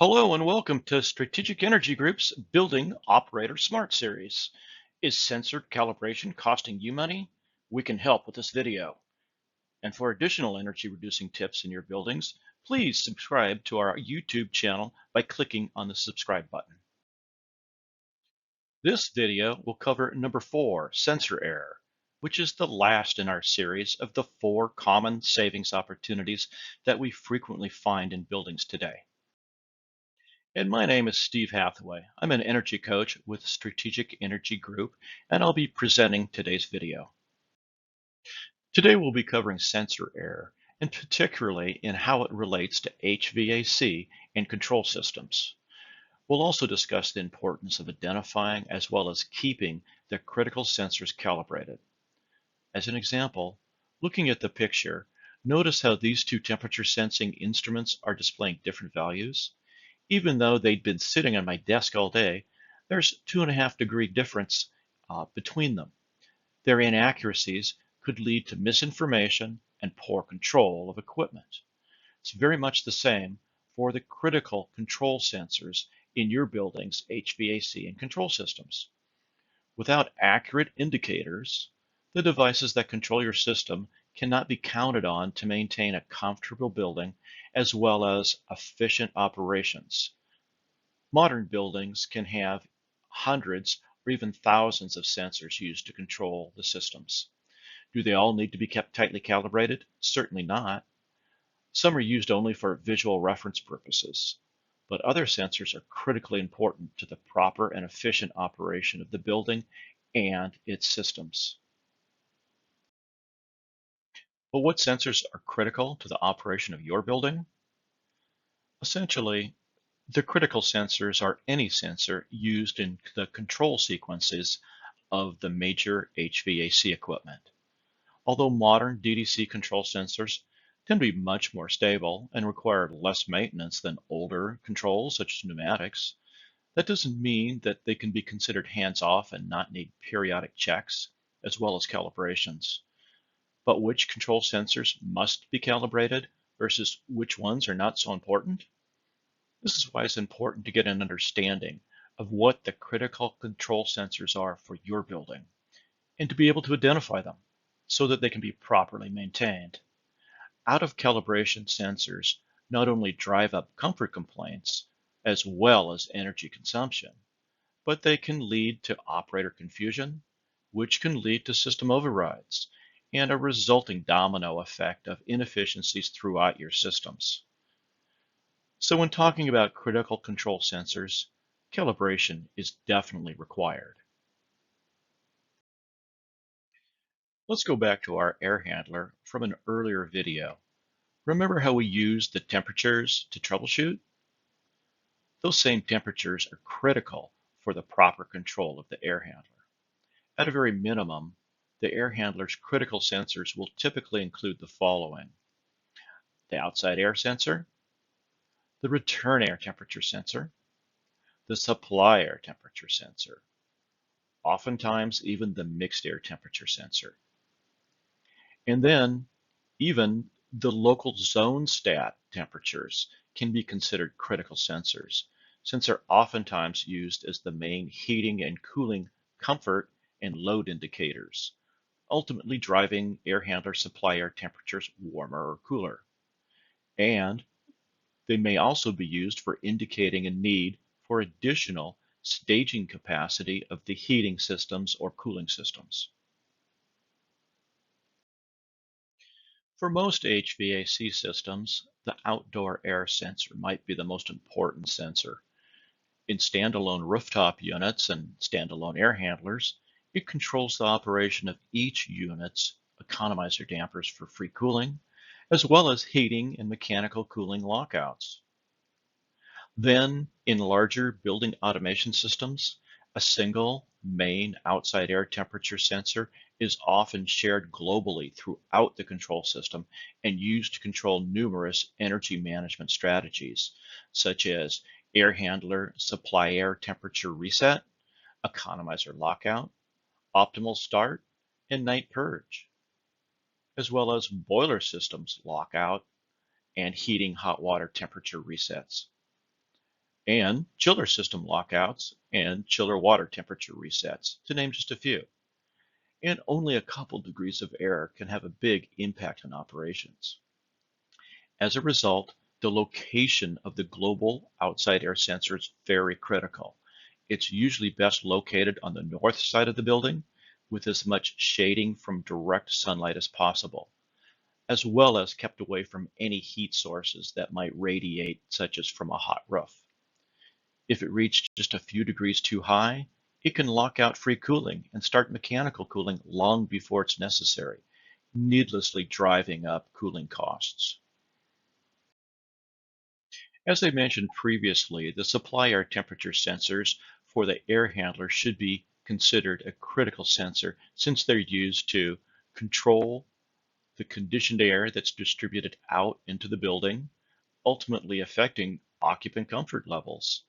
Hello and welcome to Strategic Energy Group's Building Operator Smart Series. Is censored calibration costing you money? We can help with this video. And for additional energy reducing tips in your buildings, please subscribe to our YouTube channel by clicking on the subscribe button. This video will cover number 4, sensor error, which is the last in our series of the 4 common savings opportunities that we frequently find in buildings today. And my name is Steve Hathaway. I'm an energy coach with Strategic Energy Group, and I'll be presenting today's video. Today we'll be covering sensor error, and particularly in how it relates to HVAC and control systems. We'll also discuss the importance of identifying as well as keeping the critical sensors calibrated. As an example, looking at the picture, notice how these two temperature sensing instruments are displaying different values. Even though they'd been sitting on my desk all day, there's 2.5 degree difference between them. Their inaccuracies could lead to misinformation and poor control of equipment. It's very much the same for the critical control sensors in your building's HVAC and control systems. Without accurate indicators, the devices that control your system cannot be counted on to maintain a comfortable building as well as efficient operations. Modern buildings can have hundreds or even thousands of sensors used to control the systems. Do they all need to be kept tightly calibrated? Certainly not. Some are used only for visual reference purposes, but other sensors are critically important to the proper and efficient operation of the building and its systems. But what sensors are critical to the operation of your building? Essentially, the critical sensors are any sensor used in the control sequences of the major HVAC equipment. Although modern DDC control sensors tend to be much more stable and require less maintenance than older controls such as pneumatics, that doesn't mean that they can be considered hands-off and not need periodic checks as well as calibrations. But which control sensors must be calibrated versus which ones are not so important? This is why it's important to get an understanding of what the critical control sensors are for your building and to be able to identify them so that they can be properly maintained. Out of calibration sensors not only drive up comfort complaints as well as energy consumption, but they can lead to operator confusion, which can lead to system overrides and a resulting domino effect of inefficiencies throughout your systems. So when talking about critical control sensors, calibration is definitely required. Let's go back to our air handler from an earlier video. Remember how we used the temperatures to troubleshoot? Those same temperatures are critical for the proper control of the air handler. At a very minimum, the air handler's critical sensors will typically include the following: the outside air sensor, the return air temperature sensor, the supply air temperature sensor, oftentimes even the mixed air temperature sensor. And then even the local zone stat temperatures can be considered critical sensors, since they're oftentimes used as the main heating and cooling comfort and load indicators, ultimately driving air handler supply air temperatures warmer or cooler. And they may also be used for indicating a need for additional staging capacity of the heating systems or cooling systems. For most HVAC systems, the outdoor air sensor might be the most important sensor. In standalone rooftop units and standalone air handlers, it controls the operation of each unit's economizer dampers for free cooling, as well as heating and mechanical cooling lockouts. Then, in larger building automation systems, a single main outside air temperature sensor is often shared globally throughout the control system and used to control numerous energy management strategies, such as air handler supply air temperature reset, economizer lockout, optimal start, and night purge, as well as boiler systems lockout and heating hot water temperature resets. and chiller system lockouts and chiller water temperature resets, to name just a few. And only a couple degrees of error can have a big impact on operations. As a result, the location of the global outside air sensor is very critical. It's usually best located on the north side of the building with as much shading from direct sunlight as possible, as well as kept away from any heat sources that might radiate, such as from a hot roof. If it reached just a few degrees too high, it can lock out free cooling and start mechanical cooling long before it's necessary, needlessly driving up cooling costs. As I mentioned previously, the supply air temperature sensors for the air handler should be considered a critical sensor since they're used to control the conditioned air that's distributed out into the building, ultimately affecting occupant comfort levels.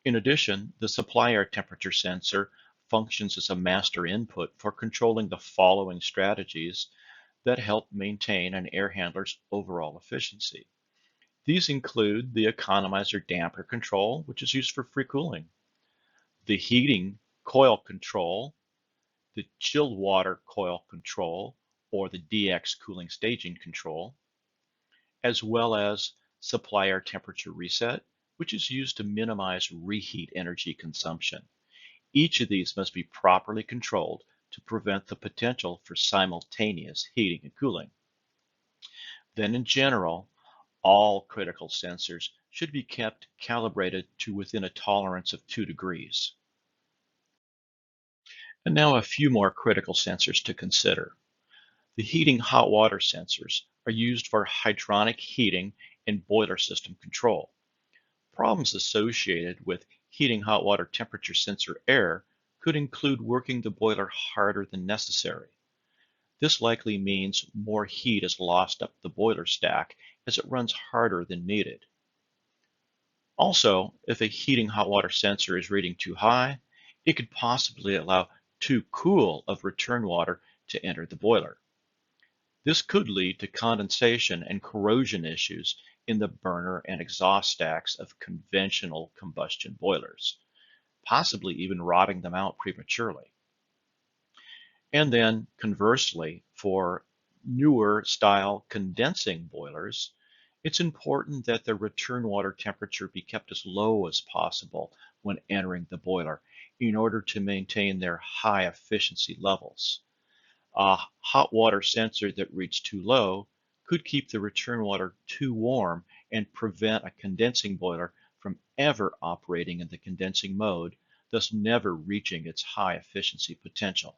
In addition, the supply air temperature sensor functions as a master input for controlling the following strategies that help maintain an air handler's overall efficiency. These include the economizer damper control, which is used for free cooling, the heating coil control, the chilled water coil control, or the DX cooling staging control, as well as supply air temperature reset, which is used to minimize reheat energy consumption. Each of these must be properly controlled to prevent the potential for simultaneous heating and cooling. Then in general, all critical sensors should be kept calibrated to within a tolerance of 2 degrees. And now a few more critical sensors to consider. The heating hot water sensors are used for hydronic heating and boiler system control. Problems associated with heating hot water temperature sensor air could include working the boiler harder than necessary. This likely means more heat is lost up the boiler stack as it runs harder than needed. Also, if a heating hot water sensor is reading too high, it could possibly allow too cool of return water to enter the boiler. This could lead to condensation and corrosion issues in the burner and exhaust stacks of conventional combustion boilers, possibly even rotting them out prematurely. And then conversely, for newer style condensing boilers, it's important that the return water temperature be kept as low as possible when entering the boiler in order to maintain their high efficiency levels. A hot water sensor that reads too low could keep the return water too warm and prevent a condensing boiler from ever operating in the condensing mode, thus never reaching its high efficiency potential.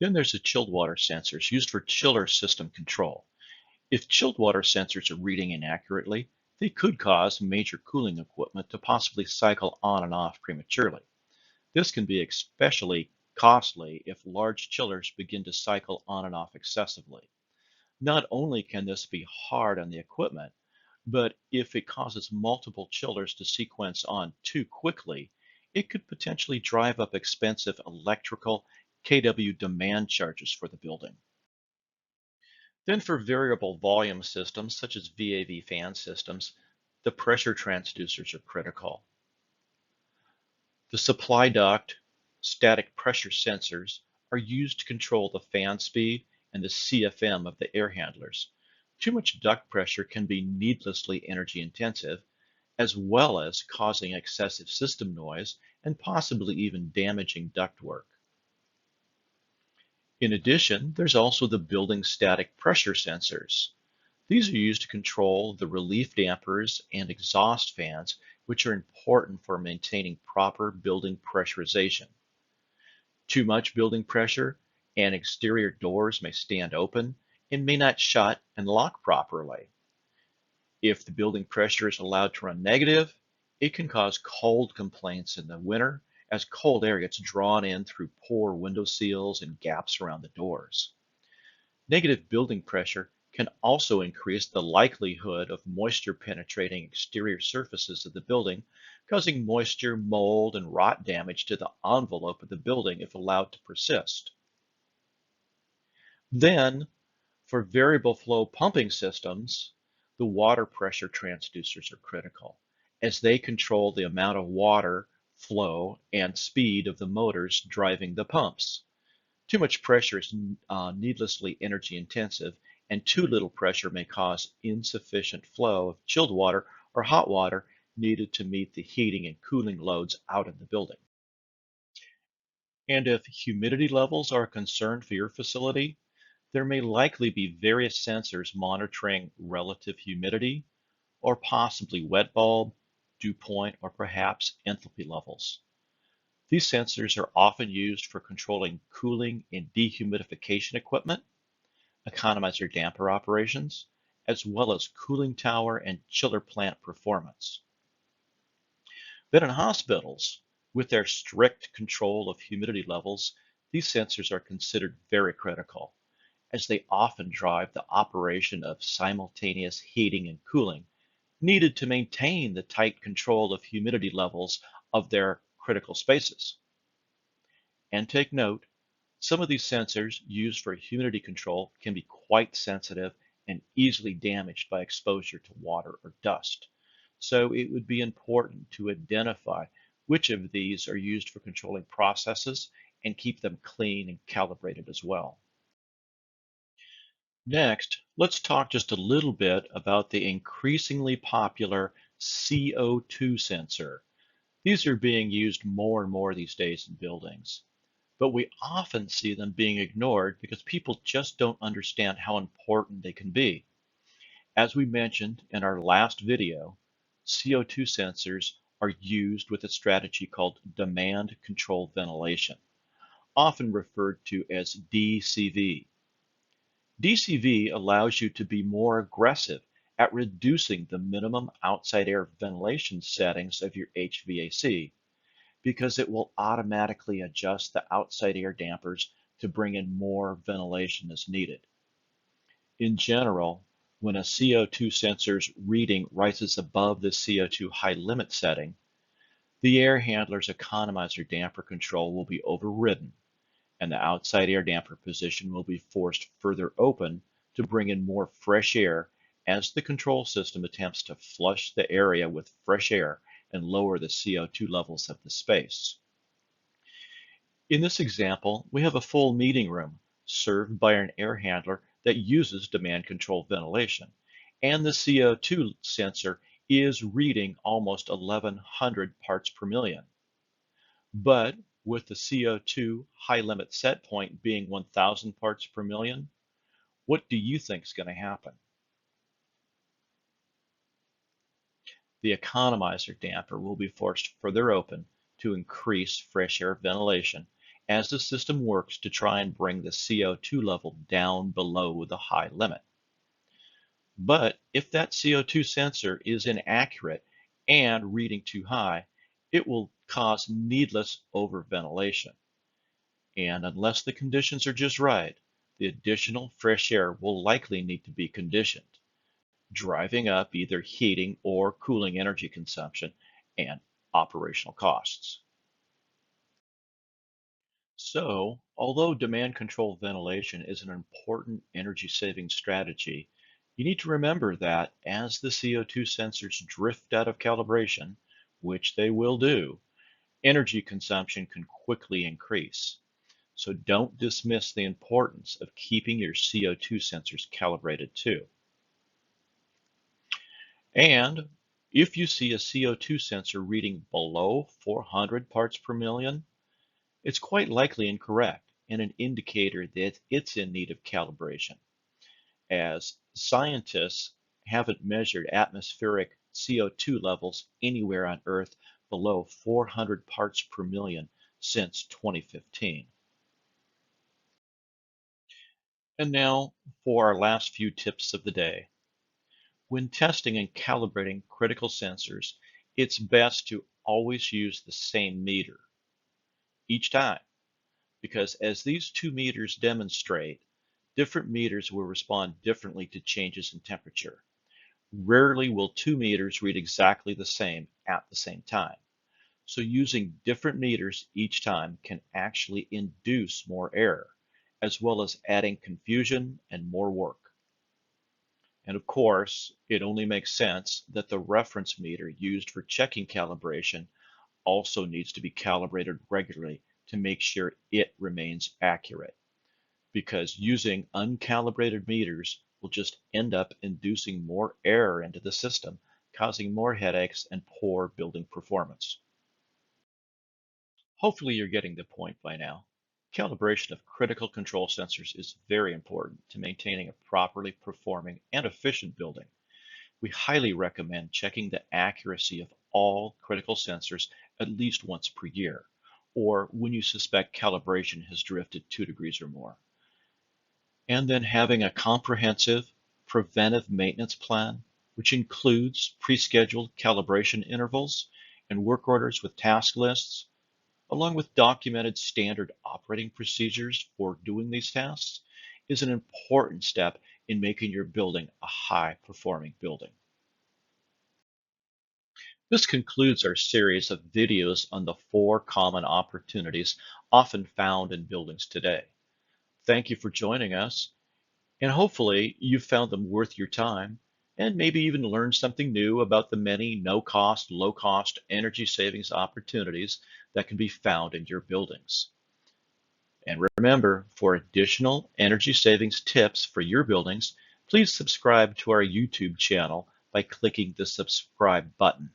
Then there's the chilled water sensors used for chiller system control. If chilled water sensors are reading inaccurately, they could cause major cooling equipment to possibly cycle on and off prematurely. This can be especially costly if large chillers begin to cycle on and off excessively. Not only can this be hard on the equipment, but if it causes multiple chillers to sequence on too quickly, it could potentially drive up expensive electrical kW demand charges for the building. Then for variable volume systems, such as VAV fan systems, the pressure transducers are critical. The supply duct static pressure sensors are used to control the fan speed and the CFM of the air handlers. Too much duct pressure can be needlessly energy intensive, as well as causing excessive system noise and possibly even damaging ductwork. In addition, there's also the building static pressure sensors. These are used to control the relief dampers and exhaust fans, which are important for maintaining proper building pressurization. Too much building pressure and exterior doors may stand open and may not shut and lock properly. If the building pressure is allowed to run negative, it can cause cold complaints in the winter as cold air gets drawn in through poor window seals and gaps around the doors. Negative building pressure can also increase the likelihood of moisture penetrating exterior surfaces of the building, causing moisture, mold, and rot damage to the envelope of the building if allowed to persist. Then, for variable flow pumping systems, the water pressure transducers are critical. as they control the amount of water flow and speed of the motors driving the pumps. Too much pressure is needlessly energy intensive, and too little pressure may cause insufficient flow of chilled water or hot water needed to meet the heating and cooling loads out in the building. And if humidity levels are a concern for your facility, there may likely be various sensors monitoring relative humidity or possibly wet bulb, dew point, or perhaps enthalpy levels. These sensors are often used for controlling cooling and dehumidification equipment, economizer damper operations, as well as cooling tower and chiller plant performance. Then in hospitals, with their strict control of humidity levels, these sensors are considered very critical, as they often drive the operation of simultaneous heating and cooling needed to maintain the tight control of humidity levels of their critical spaces. And take note, some of these sensors used for humidity control can be quite sensitive and easily damaged by exposure to water or dust. So it would be important to identify which of these are used for controlling processes and keep them clean and calibrated as well. Next, let's talk just a little bit about the increasingly popular CO2 sensor. These are being used more and more these days in buildings, but we often see them being ignored because people just don't understand how important they can be. As we mentioned in our last video, CO2 sensors are used with a strategy called demand control ventilation, often referred to as DCV. DCV allows you to be more aggressive at reducing the minimum outside air ventilation settings of your HVAC because it will automatically adjust the outside air dampers to bring in more ventilation as needed. In general, when a CO2 sensor's reading rises above the CO2 high limit setting, the air handler's economizer damper control will be overridden, and the outside air damper position will be forced further open to bring in more fresh air as the control system attempts to flush the area with fresh air and lower the CO2 levels of the space. In this example, we have a full meeting room served by an air handler that uses demand control ventilation, and the CO2 sensor is reading almost 1100 parts per million. But with the CO2 high limit set point being 1000 parts per million, what do you think is going to happen? The economizer damper will be forced further open to increase fresh air ventilation as the system works to try and bring the CO2 level down below the high limit. But if that CO2 sensor is inaccurate and reading too high, it will cause needless overventilation. And unless the conditions are just right, the additional fresh air will likely need to be conditioned, driving up either heating or cooling energy consumption and operational costs. So, although demand control ventilation is an important energy saving strategy, you need to remember that as the CO2 sensors drift out of calibration, which they will do, energy consumption can quickly increase. So don't dismiss the importance of keeping your CO2 sensors calibrated too. And if you see a CO2 sensor reading below 400 parts per million, it's quite likely incorrect and an indicator that it's in need of calibration, as scientists haven't measured atmospheric CO2 levels anywhere on Earth below 400 parts per million since 2015. And now for our last few tips of the day. When testing and calibrating critical sensors, it's best to always use the same meter each time, because as these two meters demonstrate, different meters will respond differently to changes in temperature. Rarely will two meters read exactly the same at the same time. So using different meters each time can actually induce more error, as well as adding confusion and more work. And of course, it only makes sense that the reference meter used for checking calibration also needs to be calibrated regularly to make sure it remains accurate, because using uncalibrated meters will just end up inducing more error into the system, causing more headaches and poor building performance. Hopefully you're getting the point by now. Calibration of critical control sensors is very important to maintaining a properly performing and efficient building. We highly recommend checking the accuracy of all critical sensors at least once per year, or when you suspect calibration has drifted 2 degrees or more. And then having a comprehensive preventive maintenance plan, which includes pre-scheduled calibration intervals and work orders with task lists, along with documented standard operating procedures for doing these tasks, is an important step in making your building a high-performing building. This concludes our series of videos on the 4 common opportunities often found in buildings today. Thank you for joining us, and hopefully you found them worth your time and maybe even learned something new about the many no-cost, low-cost energy savings opportunities that can be found in your buildings. And remember, for additional energy savings tips for your buildings, please subscribe to our YouTube channel by clicking the subscribe button.